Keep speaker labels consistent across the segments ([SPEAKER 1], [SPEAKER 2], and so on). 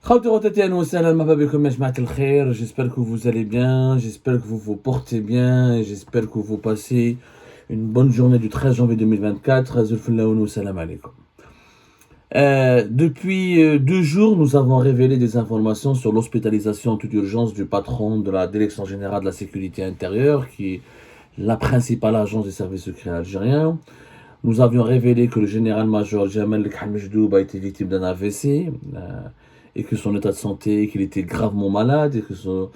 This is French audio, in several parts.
[SPEAKER 1] J'espère que vous allez bien, j'espère que vous vous portez bien, et j'espère que vous passez une bonne journée du 13 janvier 2024. Salam alaikum. Depuis 2 jours, nous avons révélé des informations sur l'hospitalisation en toute urgence du patron de la Direction générale de la sécurité intérieure, qui est la principale agence des services secrets algériens. Nous avions révélé que le général-major Jamal Khamejdoub a été victime d'un AVC et que son état de santé, qu'il était gravement malade et que son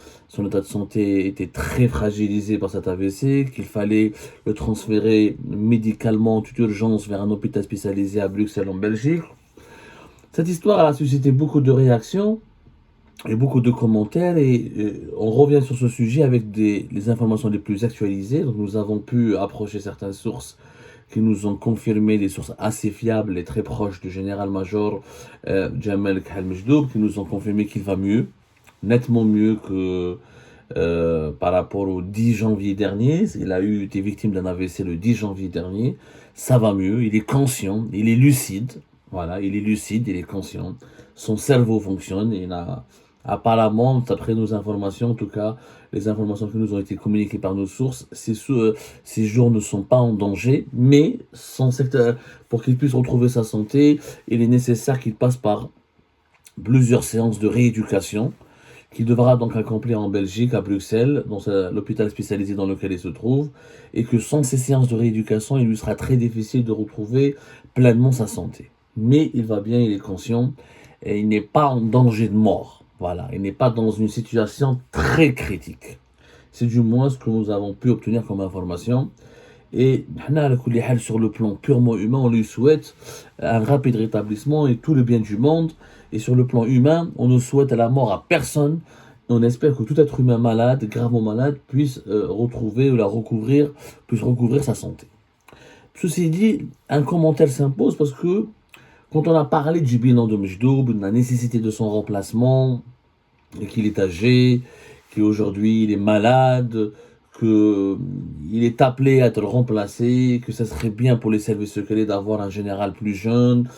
[SPEAKER 1] état de santé était très fragilisé par cet AVC, qu'il fallait le transférer médicalement en toute urgence vers un hôpital spécialisé à Bruxelles en Belgique. Cette histoire a suscité beaucoup de réactions et beaucoup de commentaires et on revient sur ce sujet avec les informations les plus actualisées. Donc nous avons pu approcher certaines sources qui nous ont confirmé, des sources assez fiables et très proches du général-major Jamal Khalmejdoub, qui nous ont confirmé qu'il va mieux, nettement mieux que par rapport au 10 janvier dernier. Il a été victime d'un AVC le 10 janvier dernier. Ça va mieux, il est conscient, il est lucide. Voilà, il est lucide, il est conscient. Son cerveau fonctionne. Il a apparemment, d'après nos informations, en tout cas, les informations qui nous ont été communiquées par nos sources, ces jours ne sont pas en danger, mais pour qu'il puisse retrouver sa santé, il est nécessaire qu'il passe par plusieurs séances de rééducation qu'il devra donc accomplir en Belgique, à Bruxelles, dans l'hôpital spécialisé dans lequel il se trouve, et que sans ces séances de rééducation, il lui sera très difficile de retrouver pleinement sa santé. Mais il va bien, il est conscient, et il n'est pas en danger de mort. Voilà, il n'est pas dans une situation très critique. C'est du moins ce que nous avons pu obtenir comme information. Et sur le plan purement humain, on lui souhaite un rapide rétablissement et tout le bien du monde. Et sur le plan humain, on ne souhaite la mort à personne. On espère que tout être humain malade, gravement malade, puisse retrouver ou puisse recouvrir sa santé. Ceci dit, un commentaire s'impose parce que quand on a parlé du bilan de Mejdoub, de la nécessité de son remplacement, et qu'il est âgé, qu'aujourd'hui il est malade, qu'il est appelé à être remplacé, que ce serait bien pour les services secrets d'avoir un général plus jeune,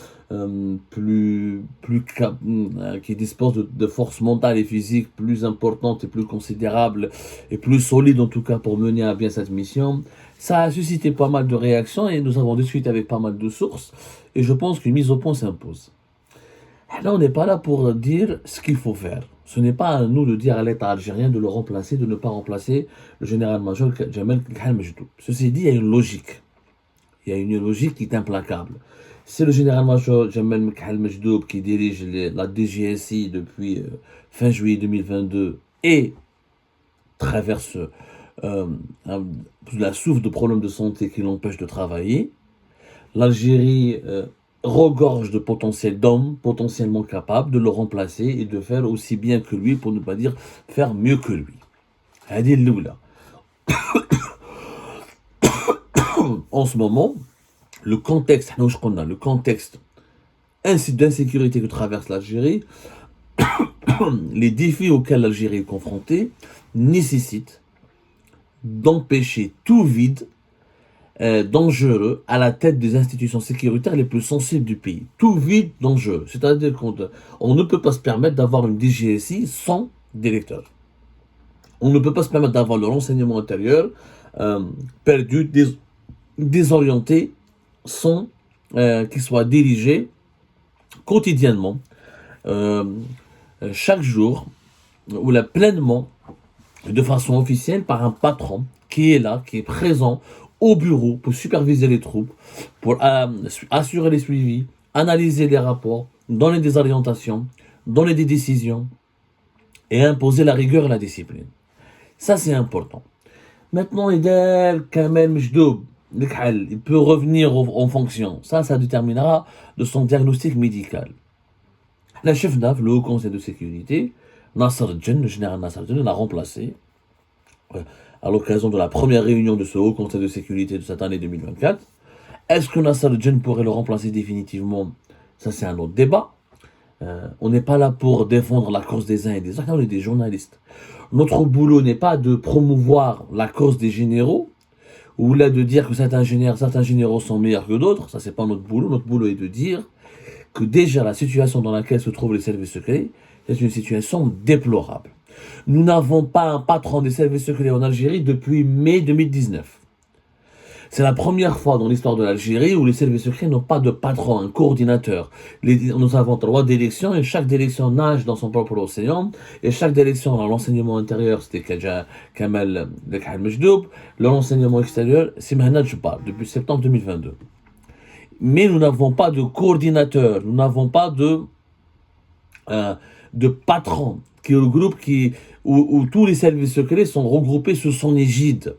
[SPEAKER 1] qui dispose de forces mentales et physiques plus importantes et plus considérables et plus solides en tout cas pour mener à bien cette mission. Ça a suscité pas mal de réactions et nous avons discuté avec pas mal de sources et je pense qu'une mise au point s'impose. Là, on n'est pas là pour dire ce qu'il faut faire. Ce n'est pas à nous de dire à l'État algérien de le remplacer, de ne pas remplacer le général-major Jamal Khalmejdoub. Ceci dit, il y a une logique. Il y a une logique qui est implacable. C'est le général-major Jamal Khalmejdoub qui dirige la DGSI depuis fin juillet 2022 et traverse la souffre de problèmes de santé qui l'empêchent de travailler. L'Algérie regorge de potentiels d'hommes potentiellement capables de le remplacer et de faire aussi bien que lui, pour ne pas dire faire mieux que lui. En ce moment, le contexte d'insécurité que traverse l'Algérie, les défis auxquels l'Algérie est confrontée, nécessitent d'empêcher tout vide dangereux à la tête des institutions sécuritaires les plus sensibles du pays. Tout vide dangereux. C'est-à-dire qu'on ne peut pas se permettre d'avoir une DGSI sans directeur. On ne peut pas se permettre d'avoir le renseignement intérieur perdu, désorienté, sans qu'il soit dirigé quotidiennement, chaque jour, ou là pleinement, de façon officielle, par un patron qui est là, qui est présent au bureau pour superviser les troupes, pour assurer les suivis, analyser les rapports, donner des orientations, donner des décisions et imposer la rigueur et la discipline. Ça, c'est important. Maintenant, Idel, Kamel, Mejdoub, il peut revenir en fonction. Ça déterminera de son diagnostic médical. La chef d'AF, le Haut Conseil de sécurité, Nasser Djen, le général Nasser Djen, l'a remplacé à l'occasion de la première réunion de ce Haut Conseil de sécurité de cette année 2024. Est-ce que Nasser Djen pourrait le remplacer définitivement? Ça, c'est un autre débat. On n'est pas là pour défendre la cause des uns et des autres, on est des journalistes. Notre boulot n'est pas de promouvoir la cause des généraux, ou là de dire que certains généraux sont meilleurs que d'autres. Ça, c'est pas notre boulot. Notre boulot est de dire que déjà la situation dans laquelle se trouvent les services secrets C'est une situation déplorable. Nous n'avons pas un patron des services secrets en Algérie depuis mai 2019. C'est la première fois dans l'histoire de l'Algérie où les services secrets n'ont pas de patron, un coordinateur. Nous avons 3 directions et chaque direction nage dans son propre océan. Et chaque direction, dans l'enseignement intérieur, c'était Kamel Majdoub. L'enseignement extérieur, c'est Mehna Djebbar, depuis septembre 2022. Mais nous n'avons pas de coordinateur, nous n'avons pas de patron, qui est le groupe où tous les services secrets sont regroupés sous son égide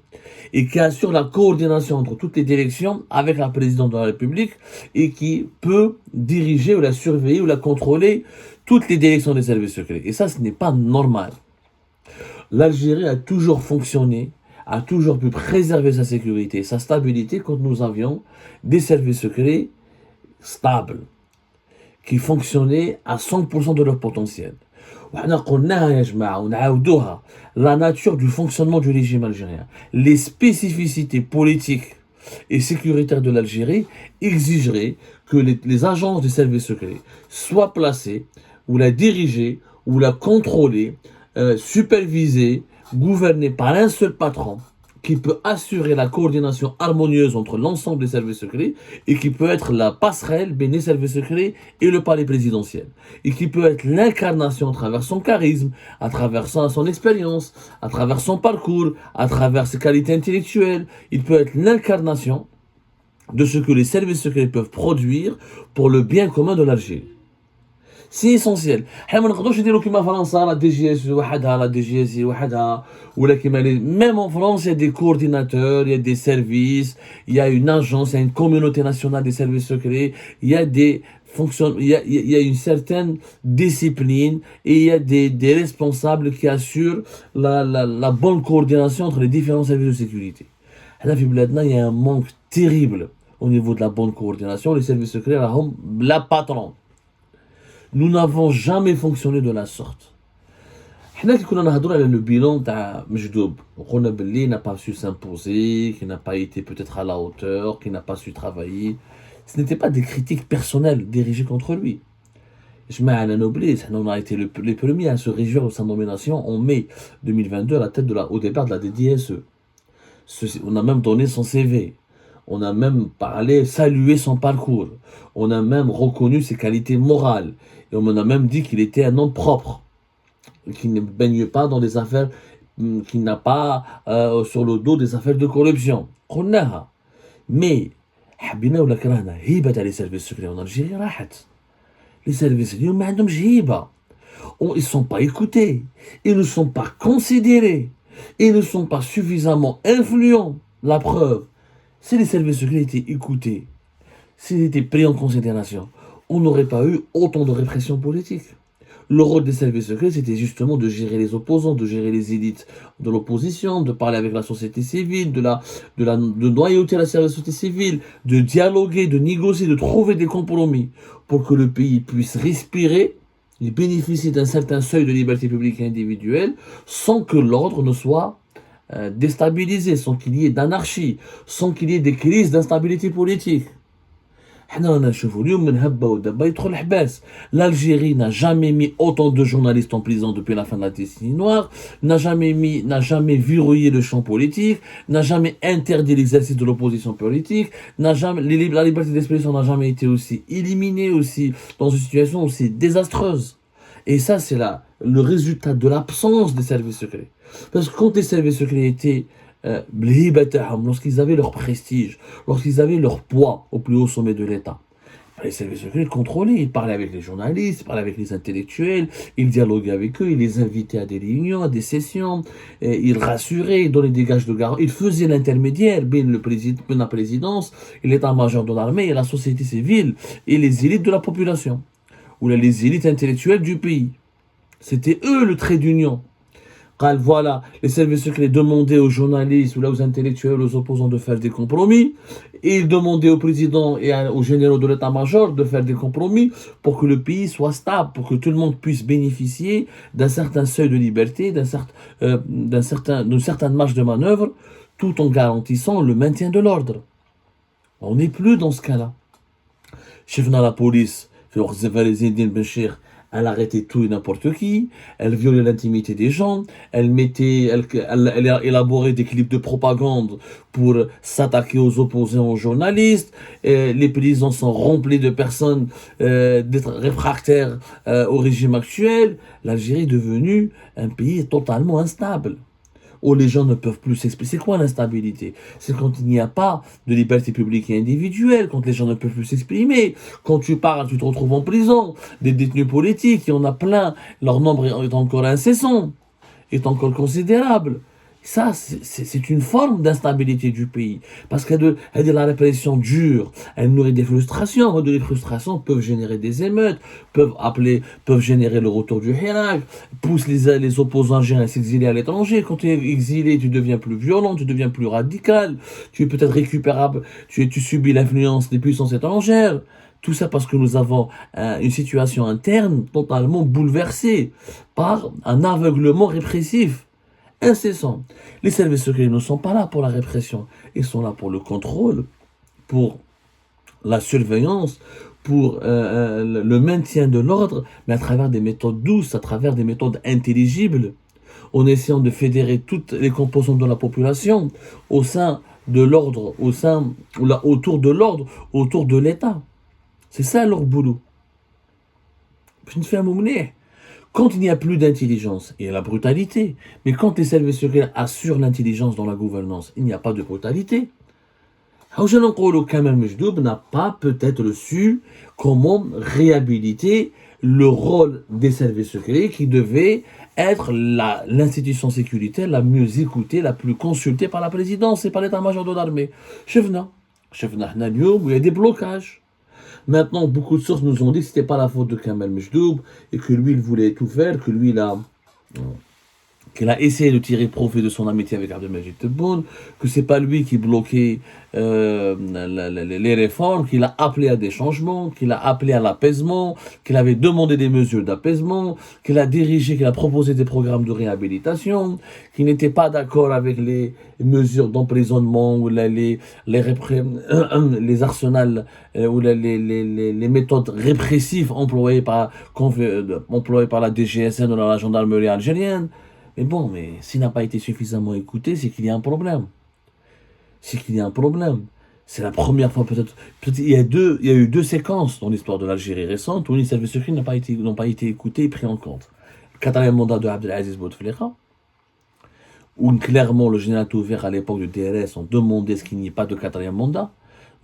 [SPEAKER 1] et qui assure la coordination entre toutes les directions avec la présidente de la République et qui peut diriger ou la surveiller ou la contrôler toutes les directions des services secrets. Et ça, ce n'est pas normal. L'Algérie a toujours fonctionné, a toujours pu préserver sa sécurité, sa stabilité quand nous avions des services secrets stables, qui fonctionnaient à 100% de leur potentiel. La nature du fonctionnement du régime algérien, les spécificités politiques et sécuritaires de l'Algérie exigeraient que les agences des services secrets soient placées, ou la dirigées, ou la contrôlées, supervisées, gouvernées par un seul patron, qui peut assurer la coordination harmonieuse entre l'ensemble des services secrets et qui peut être la passerelle entre les services secrets et le palais présidentiel. Et qui peut être l'incarnation à travers son charisme, à travers son expérience, à travers son parcours, à travers ses qualités intellectuelles. Il peut être l'incarnation de ce que les services secrets peuvent produire pour le bien commun de l'Algérie. C'est essentiel. حنا ما نقدروش نديرو كيما فرنسا لا دي جي اس وحدها لا دي جي اس وحدها ولا كيما même en France il y a des coordinateurs, il y a des services, il y a une agence, il y a une communauté nationale des services secrets, il y a il y a une certaine discipline et il y a des responsables qui assurent la bonne coordination entre les différents services de sécurité. Là في بلادنا il y a un manque terrible au niveau de la bonne coordination. Les services secrets راهم la patron. Nous n'avons jamais fonctionné de la sorte. حنا كي كنا نهضروا على le bilan تاع مجدوب وقلنا باللي n'a pas su s'imposer, qui n'a pas été peut-être à la hauteur, qui n'a pas su travailler. Ce n'était pas des critiques personnelles dirigées contre lui. On a été les premiers à se réjouir de sa nomination en mai 2022 à la tête au départ de la DDSE. On a même donné son CV. On a même salué son parcours. On a même reconnu ses qualités morales. Et on a même dit qu'il était un homme propre, qui ne baigne pas dans des affaires, qui n'a pas sur le dos des affaires de corruption. Mais, les services secrets en Algérie, les services secrets, ils ne sont pas écoutés, ils ne sont pas considérés, ils ne sont pas suffisamment influents. La preuve, si les services secrets étaient écoutés, s'ils étaient pris en considération, on n'aurait pas eu autant de répression politique. Le rôle des services secrets, c'était justement de gérer les opposants, de gérer les élites de l'opposition, de parler avec la société civile, de noyauter la société civile, de dialoguer, de négocier, de trouver des compromis pour que le pays puisse respirer et bénéficier d'un certain seuil de liberté publique et individuelle sans que l'ordre ne soit déstabilisé, sans qu'il y ait d'anarchie, sans qu'il y ait des crises d'instabilité politique. L'Algérie n'a jamais mis autant de journalistes en prison depuis la fin de la décennie noire, n'a jamais verrouillé le champ politique, n'a jamais interdit l'exercice de l'opposition politique, la liberté d'expression n'a jamais été aussi éliminée, aussi dans une situation aussi désastreuse. Et ça, c'est le résultat de l'absence des services secrets. Parce que quand les services secrets étaient lorsqu'ils avaient leur prestige, lorsqu'ils avaient leur poids au plus haut sommet de l'État, les services secrets contrôlaient, ils parlaient avec les journalistes, ils parlaient avec les intellectuels, ils dialoguaient avec eux, ils les invitaient à des réunions, à des sessions, ils rassuraient, ils donnaient des gages de garantie, ils faisaient l'intermédiaire entre la présidence, et l'état-major de l'armée, et la société civile, et les élites de la population, ou les élites intellectuelles du pays. C'était eux le trait d'union. Voilà, les services secrets demandaient aux journalistes ou aux intellectuels, aux opposants de faire des compromis, et ils demandaient au président et aux généraux de l'état-major de faire des compromis pour que le pays soit stable, pour que tout le monde puisse bénéficier d'un certain seuil de liberté, d'une certaine marge de manœuvre, tout en garantissant le maintien de l'ordre. On n'est plus dans ce cas-là. Chef de la police, في وقت زفاري زين الدين بن شيخ Elle arrêtait tout et n'importe qui, elle violait l'intimité des gens, elle élaborait des clips de propagande pour s'attaquer aux opposants, aux journalistes. Et les prisons sont remplies de personnes d'être réfractaires au régime actuel. L'Algérie est devenue un pays totalement instable où les gens ne peuvent plus s'exprimer. C'est quoi l'instabilité? C'est quand il n'y a pas de liberté publique et individuelle, quand les gens ne peuvent plus s'exprimer. Quand tu parles, tu te retrouves en prison. Des détenus politiques, il y en a plein. Leur nombre est encore incessant, est encore considérable. Ça, c'est une forme d'instabilité du pays. Parce qu'elle a de la répression dure, elle nourrit des frustrations. Les frustrations peuvent générer des émeutes, peuvent générer le retour du Hirak, poussent les opposants algériens à s'exiler à l'étranger. Quand tu es exilé, tu deviens plus violent, tu deviens plus radical, tu es peut-être récupérable, tu subis l'influence des puissances étrangères. Tout ça parce que nous avons une situation interne totalement bouleversée par un aveuglement répressif incessant. Les services secrets ne sont pas là pour la répression, ils sont là pour le contrôle, pour la surveillance, pour le maintien de l'ordre, mais à travers des méthodes douces, à travers des méthodes intelligibles, en essayant de fédérer toutes les composantes de la population au sein de l'ordre, autour de l'ordre, autour de l'État. C'est ça leur boulot. Quand il n'y a plus d'intelligence, il y a la brutalité. Mais quand les services secrets assurent l'intelligence dans la gouvernance, il n'y a pas de brutalité. Kamel Mejdoub n'a pas peut-être su comment réhabiliter le rôle des services secrets qui devait être l'institution sécuritaire la mieux écoutée, la plus consultée par la présidence et par l'état-major de l'armée. Chevna, où il y a des blocages. Maintenant, beaucoup de sources nous ont dit que ce n'était pas la faute de Kamel Mejdoub et que lui, il voulait tout faire, qu'il a essayé de tirer profit de son amitié avec Abdelmajid Tebboune, que c'est pas lui qui bloquait les réformes, qu'il a appelé à des changements, qu'il a appelé à l'apaisement, qu'il avait demandé des mesures d'apaisement, qu'il a dirigé, qu'il a proposé des programmes de réhabilitation, qu'il n'était pas d'accord avec les mesures d'emprisonnement ou les arsenals ou les méthodes répressives employées par la DGSN ou la gendarmerie algérienne. Mais bon, mais s'il n'a pas été suffisamment écouté, c'est qu'il y a un problème. C'est qu'il y a un problème. C'est la première fois peut-être il y a eu deux séquences dans l'histoire de l'Algérie récente où les services secrets n'ont pas été écoutés et pris en compte. Le quatrième mandat de Abdelaziz Bouteflika, où clairement le général Touver à l'époque du DRS ont demandé ce qu'il n'y ait pas de quatrième mandat,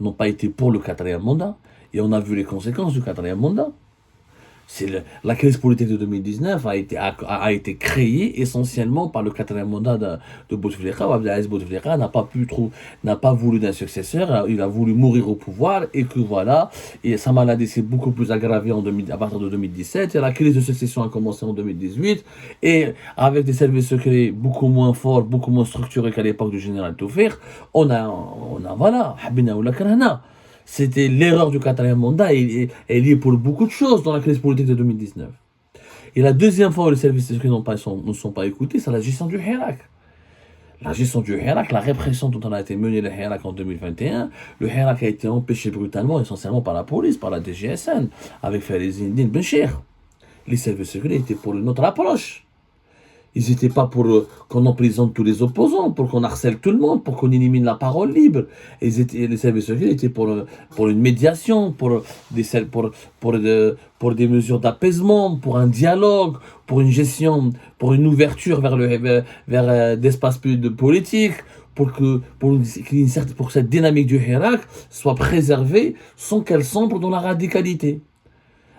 [SPEAKER 1] n'ont pas été pour le quatrième mandat, et on a vu les conséquences du quatrième mandat. La crise politique de 2019 a été créée essentiellement par le quatrième mandat de Bouteflika. Abdelaziz Bouteflika n'a pas voulu d'un successeur, il a voulu mourir au pouvoir et que voilà, et sa maladie s'est beaucoup plus aggravée à partir de 2017 et la crise de succession a commencé en 2018 et avec des services secrets beaucoup moins forts, beaucoup moins structurés qu'à l'époque du général Toufer, on a voilà, habina ou la karana. C'était l'erreur du quatrième mandat et est liée pour beaucoup de choses dans la crise politique de 2019. Et la deuxième fois où les services secrets ne sont pas écoutés, c'est la gestion du Hirak. La gestion du Hirak, la répression dont on a été menée le Hirak en 2021, le Hirak a été empêché brutalement, essentiellement par la police, par la DGSN, avec Farizdine Benchir. Les services secrets étaient pour une autre approche. Ils n'étaient pas pour qu'on emprisonne tous les opposants, pour qu'on harcèle tout le monde, pour qu'on élimine la parole libre. Les services secrets étaient pour une médiation, pour des mesures d'apaisement, pour un dialogue, pour une gestion, pour une ouverture vers d'espaces politiques, pour que cette dynamique du Hirak soit préservée sans qu'elle sombre dans la radicalité.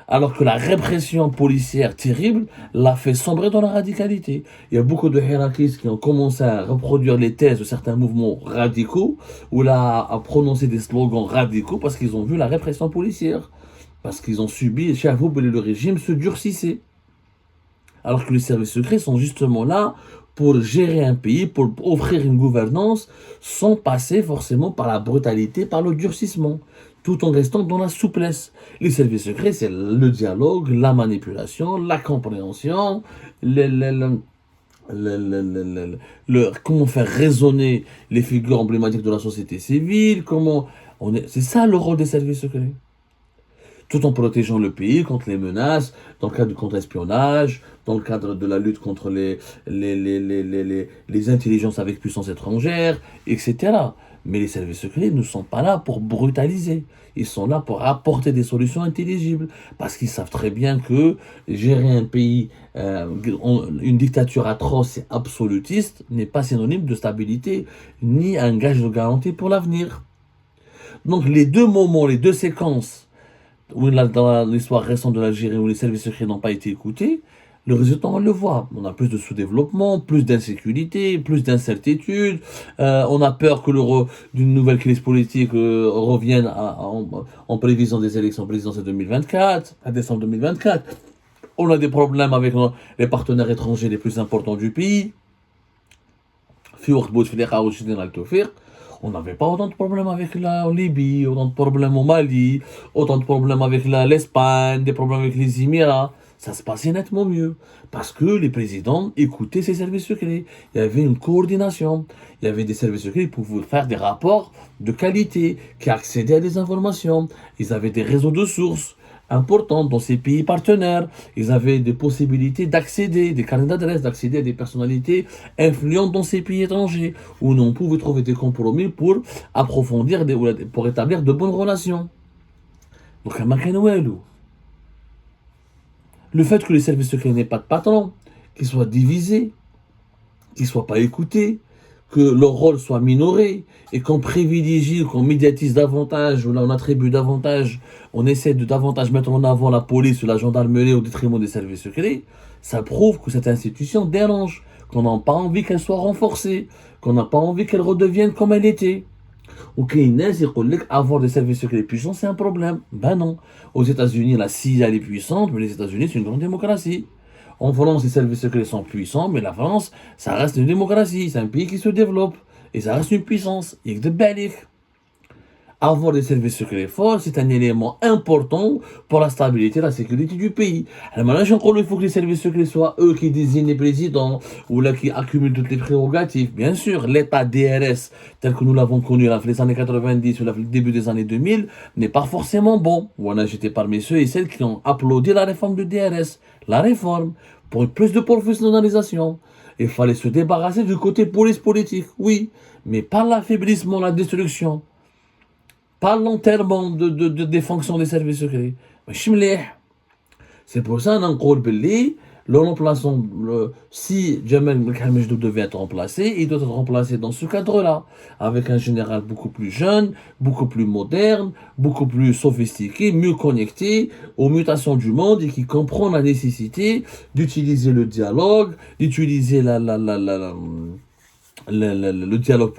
[SPEAKER 1] Alors que la répression policière terrible l'a fait sombrer dans la radicalité. Il y a beaucoup de hirakistes qui ont commencé à reproduire les thèses de certains mouvements radicaux, ou là à prononcer des slogans radicaux parce qu'ils ont vu la répression policière, parce qu'ils ont subi, le régime se durcissait. Alors que les services secrets sont justement là pour gérer un pays, pour offrir une gouvernance, sans passer forcément par la brutalité, par le durcissement, tout en restant dans la souplesse. Les services secrets, c'est le dialogue, la manipulation, la compréhension, comment faire résonner les figures emblématiques de la société civile, c'est ça le rôle des services secrets. tout en protégeant le pays contre les menaces, dans le cadre du contre-espionnage, dans le cadre de la lutte contre les intelligences avec puissance étrangère, etc. Mais les services secrets ne sont pas là pour brutaliser. Ils sont là pour apporter des solutions intelligibles. Parce qu'ils savent très bien que gérer un pays, une dictature atroce et absolutiste, n'est pas synonyme de stabilité, ni un gage de garantie pour l'avenir. Donc les deux moments, les deux séquences, où dans l'histoire récente de l'Algérie, où les services secrets n'ont pas été écoutés, le résultat, on le voit. On a plus de sous-développement, plus d'insécurité, plus d'incertitude. On a peur que d'une nouvelle crise politique revienne en prévision des élections présidentielles 2024, à décembre 2024. On a des problèmes avec les partenaires étrangers les plus importants du pays. On n'avait pas autant de problèmes avec la Libye, autant de problèmes au Mali, autant de problèmes avec l'Espagne, des problèmes avec les Émirats. Ça se passait nettement mieux. Parce que les présidents écoutaient ces services secrets. Il y avait une coordination. Il y avait des services secrets qui pouvaient faire des rapports de qualité, qui accédaient à des informations. Ils avaient des réseaux de sources importants dans ces pays partenaires. Ils avaient des possibilités d'accéder, des carnets d'adresses, d'accéder à des personnalités influentes dans ces pays étrangers, où on pouvait trouver des compromis pour approfondir, pour établir de bonnes relations. Donc, à Makanouelou. Le fait que les services secrets n'aient pas de patron, qu'ils soient divisés, qu'ils ne soient pas écoutés, que leur rôle soit minoré, et qu'on privilégie, qu'on médiatise davantage, ou là on attribue davantage, on essaie de davantage mettre en avant la police ou la gendarmerie au détriment des services secrets, ça prouve que cette institution dérange, qu'on n'a pas envie qu'elle soit renforcée, qu'on n'a pas envie qu'elle redevienne comme elle était. Ou avoir des services secrets puissants, c'est un problème. Ben non. Aux États-Unis, la CIA est puissante, mais les États-Unis, c'est une grande démocratie. En France, les services secrets sont puissants, mais la France, ça reste une démocratie. C'est un pays qui se développe. Et ça reste une puissance. Il y a de belles. Avoir des services secrets forts, c'est un élément important pour la stabilité et la sécurité du pays. Alors maintenant, il faut que les services secrets soient eux qui désignent les présidents ou là qui accumulent toutes les prérogatives. Bien sûr, l'état DRS, tel que nous l'avons connu dans les années 90 ou le début des années 2000, n'est pas forcément bon. Voilà, j'étais parmi ceux et celles qui ont applaudi la réforme du DRS. La réforme, pour plus de professionnalisation. Il fallait se débarrasser du côté police politique, oui, mais pas l'affaiblissement, la destruction. Pas l'enterrement des fonctions des services secrets. C'est pour ça qu'on dit que si Jamal Mohamed devait être remplacé, il doit être remplacé dans ce cadre-là, avec un général beaucoup plus jeune, beaucoup plus moderne, beaucoup plus sophistiqué, mieux connecté aux mutations du monde et qui comprend la nécessité d'utiliser le dialogue, d'utiliser le dialogue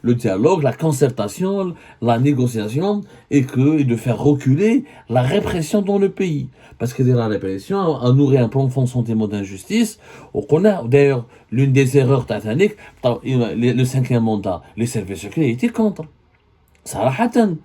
[SPEAKER 1] le dialogue, la concertation, la négociation, et de faire reculer la répression dans le pays. Parce que la répression a nourri un profond sentiment d'injustice. On a d'ailleurs l'une des erreurs tataniques, le cinquième mandat, les services secrets étaient contre. Sarahatan.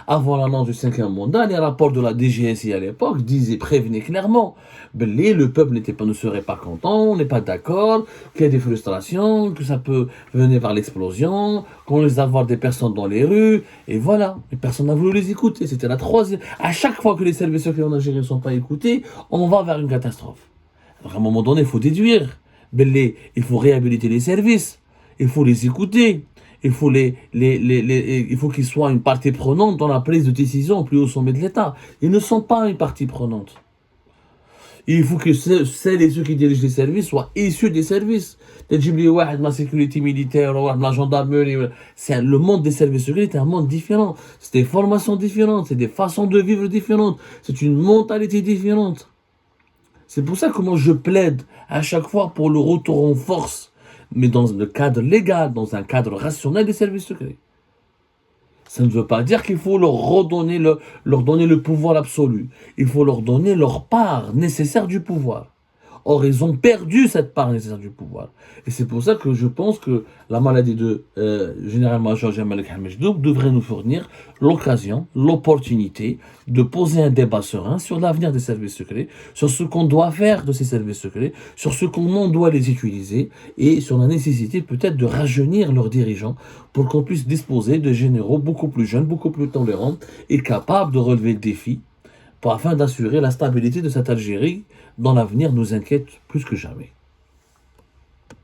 [SPEAKER 1] Avant l'annonce du cinquième mandat, les rapports de la DGSI à l'époque prévenaient clairement que le peuple ne serait pas content, on n'est pas d'accord, qu'il y a des frustrations, que ça peut venir vers l'explosion, qu'on risque d'avoir des personnes dans les rues, et voilà, et personne n'a voulu les écouter. C'était la troisième. À chaque fois que les services secrets en Algérie ne sont pas écoutés, on va vers une catastrophe. Alors à un moment donné, il faut déduire, il faut réhabiliter les services, il faut les écouter. Il faut qu'ils soient une partie prenante dans la prise de décision au plus haut sommet de l'État. Ils ne sont pas une partie prenante. Il faut que celles et ceux qui dirigent les services soient issus des services. La sécurité militaire, la gendarmerie, le monde des services secrets est un monde différent. C'est des formations différentes, c'est des façons de vivre différentes, c'est une mentalité différente. C'est pour ça que moi je plaide à chaque fois pour le retour en force, mais dans le cadre légal, dans un cadre rationnel des services secrets. Ça ne veut pas dire qu'il faut leur donner le pouvoir absolu. Il faut leur donner leur part nécessaire du pouvoir. Or, ils ont perdu cette part nécessaire du pouvoir. Et c'est pour ça que je pense que la maladie de général-major Jamal Hamejdoub devrait nous fournir l'occasion, l'opportunité de poser un débat serein sur l'avenir des services secrets, sur ce qu'on doit faire de ces services secrets, sur ce comment on doit les utiliser et sur la nécessité peut-être de rajeunir leurs dirigeants pour qu'on puisse disposer de généraux beaucoup plus jeunes, beaucoup plus tolérants et capables de relever le défi afin d'assurer la stabilité de cette Algérie dont l'avenir nous inquiète plus que jamais.